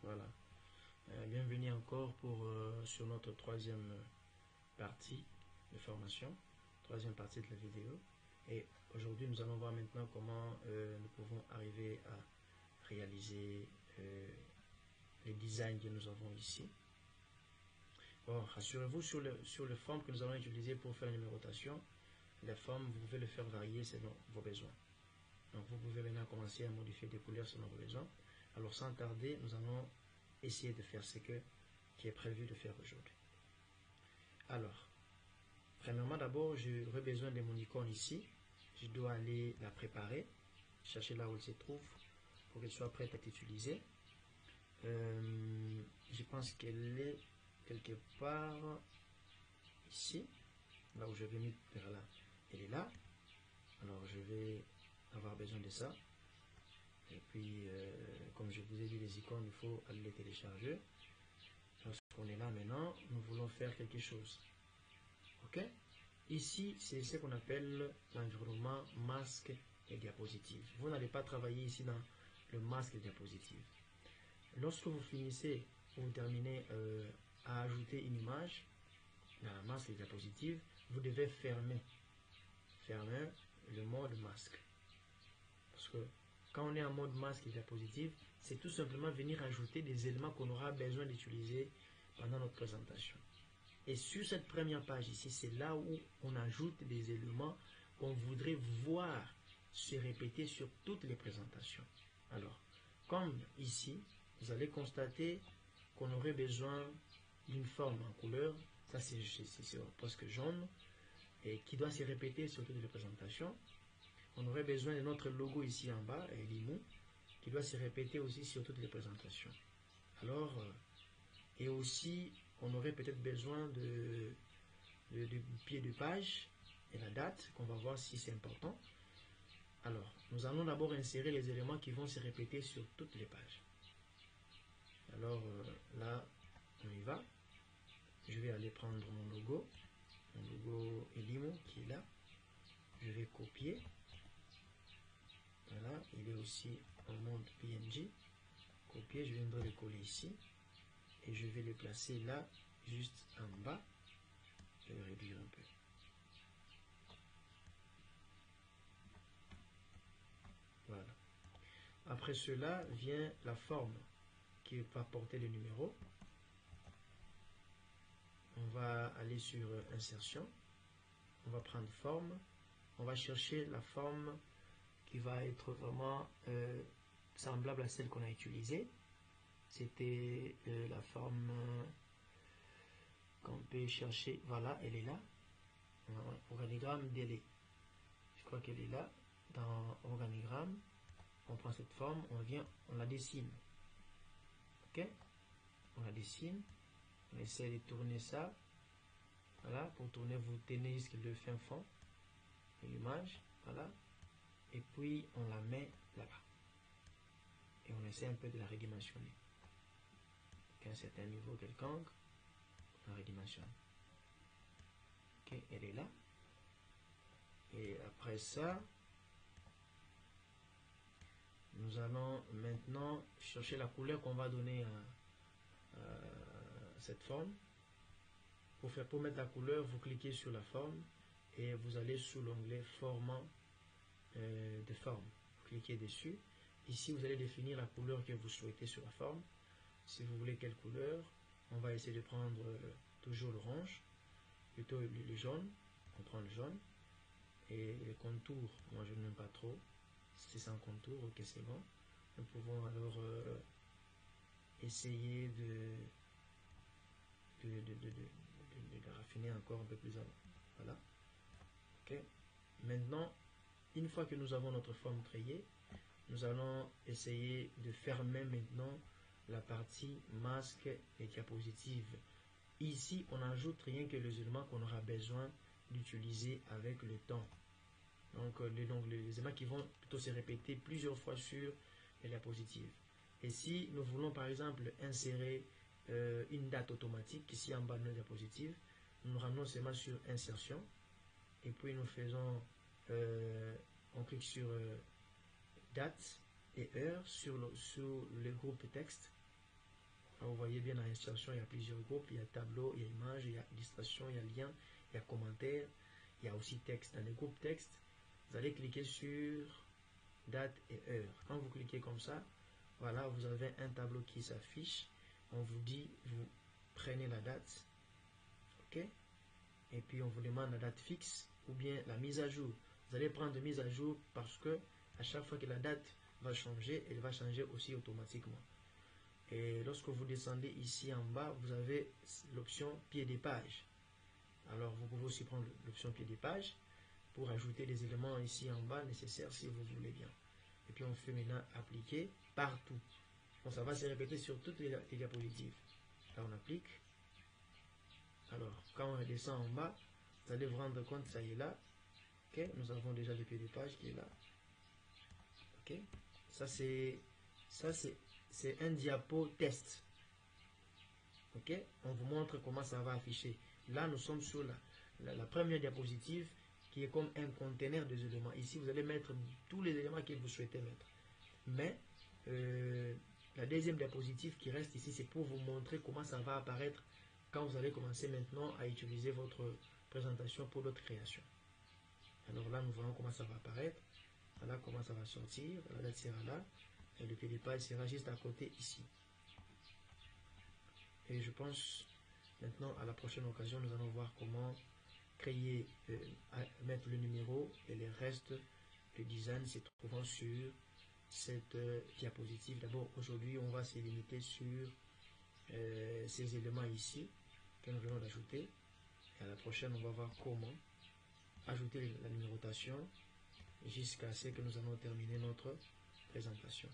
Voilà. Bienvenue encore sur notre troisième partie de formation, troisième partie de la vidéo. Et aujourd'hui, nous allons voir maintenant comment nous pouvons arriver à réaliser les designs que nous avons ici. Bon, rassurez-vous sur le forme que nous allons utiliser pour faire la numérotation. La forme, vous pouvez le faire varier selon vos besoins. Donc, vous pouvez maintenant commencer à modifier des couleurs selon vos besoins. Alors, sans tarder, nous allons essayer de faire ce qui est prévu de faire aujourd'hui. Alors, premièrement, d'abord, j'aurai besoin de mon icône ici. Je dois aller la préparer, chercher là où elle se trouve pour qu'elle soit prête à être utilisée. Je pense qu'elle est quelque part ici, là où je vais mettre vers là. Elle est là. Alors, je vais avoir besoin de ça. Et puis, comme je vous ai dit, les icônes, il faut aller les télécharger. Lorsqu'on est là maintenant, nous voulons faire quelque chose. Ok? Ici, c'est ce qu'on appelle l'environnement masque et diapositive. Vous n'allez pas travailler ici dans le masque et diapositive. Lorsque vous finissez ou vous terminez à ajouter une image dans la masque et diapositive, vous devez fermer le mode masque. Parce que quand on est en mode masque et diapositive, c'est tout simplement venir ajouter des éléments qu'on aura besoin d'utiliser pendant notre présentation. Et sur cette première page ici, c'est là où on ajoute des éléments qu'on voudrait voir se répéter sur toutes les présentations. Alors, comme ici, vous allez constater qu'on aurait besoin d'une forme en couleur, ça c'est presque jaune, et qui doit se répéter sur toutes les présentations. On aurait besoin de notre logo ici en bas, Limou, qui doit se répéter aussi sur toutes les présentations. Alors, et aussi, on aurait peut-être besoin du pied de page et la date, qu'on va voir si c'est important. Alors, nous allons d'abord insérer les éléments qui vont se répéter sur toutes les pages. Alors, là, on y va. Je vais aller prendre mon logo Elimo qui est là. Je vais copier. Voilà, il est aussi en mode PNG. Copier, je viendrai le coller ici. Et je vais le placer là, juste en bas. Je vais réduire un peu. Voilà. Après cela vient la forme qui va porter le numéro. On va aller sur insertion. On va prendre forme. On va chercher la forme qui va être vraiment semblable à celle qu'on a utilisée. C'était la forme qu'on peut chercher. Voilà, elle est là. Organigramme délai. Je crois qu'elle est là. Dans organigramme, on prend cette forme, on la dessine. Ok? On la dessine. On essaie de tourner ça. Voilà, pour tourner, vous tenez jusqu'à le fin fond de l'image. Voilà. Et puis, on la met là-bas. Et on essaie un peu de la redimensionner. À un certain niveau quelconque, on la redimensionne. Ok, elle est là. Et après ça, nous allons maintenant chercher la couleur qu'on va donner à cette forme. Pour mettre la couleur, vous cliquez sur la forme et vous allez sous l'onglet formant de forme. Vous cliquez dessus. Ici, vous allez définir la couleur que vous souhaitez sur la forme. Si vous voulez quelle couleur, on va essayer de prendre toujours l'orange, plutôt le jaune. On prend le jaune. Et les contours, moi je n'aime pas trop. Si c'est sans contour, ok, c'est bon. Nous pouvons alors essayer de raffiner encore un peu plus avant. Voilà. Ok. Maintenant, une fois que nous avons notre forme créée, nous allons essayer de fermer maintenant la partie masque et diapositive. Ici, on n'ajoute rien que les éléments qu'on aura besoin d'utiliser avec le temps. Donc, les éléments qui vont plutôt se répéter plusieurs fois sur les diapositives. Et si nous voulons par exemple insérer une date automatique ici en bas de nos diapositives, nous ramenons seulement sur insertion et puis nous faisons, on clique sur date et heure sur le groupe texte Alors, vous voyez bien dans l'installation, il y a plusieurs groupes, il y a tableau, il y a image, il y a illustration, il y a lien, il y a commentaire, il y a aussi texte. Dans les groupes texte, vous allez cliquer sur date et heure. Quand vous cliquez comme ça, voilà, vous avez un tableau qui s'affiche. On vous dit, vous prenez la date, ok? Et puis on vous demande la date fixe ou bien la mise à jour. Vous allez prendre mise à jour parce que à chaque fois que la date va changer, elle va changer aussi automatiquement. Et lorsque vous descendez ici en bas, vous avez l'option pied des pages. Alors vous pouvez aussi prendre l'option pied des pages pour ajouter des éléments ici en bas nécessaires si vous voulez bien. Et puis on fait maintenant appliquer partout. Bon, ça va se répéter sur toutes les diapositives. Là on applique. Alors quand on descend en bas, vous allez vous rendre compte, ça y est là. Ok, nous avons déjà le pied des pages qui est là. Ok, ça c'est un diapo test. Ok, on vous montre comment ça va afficher. Là nous sommes sur la première diapositive qui est comme un conteneur des éléments. Ici vous allez mettre tous les éléments que vous souhaitez mettre. Mais la deuxième diapositive qui reste ici, c'est pour vous montrer comment ça va apparaître quand vous allez commencer maintenant à utiliser votre présentation pour d'autres créations. Alors là, nous voyons comment ça va apparaître. Voilà comment ça va sortir. La date sera là. Et le pied des pages sera juste à côté ici. Et je pense maintenant à la prochaine occasion, nous allons voir comment créer, mettre le numéro et le reste, le design se trouvant sur cette diapositive. D'abord, aujourd'hui, on va se limiter sur ces éléments ici que nous venons d'ajouter. Et à la prochaine, on va voir comment ajouter la numérotation jusqu'à ce que nous allons terminer notre présentation.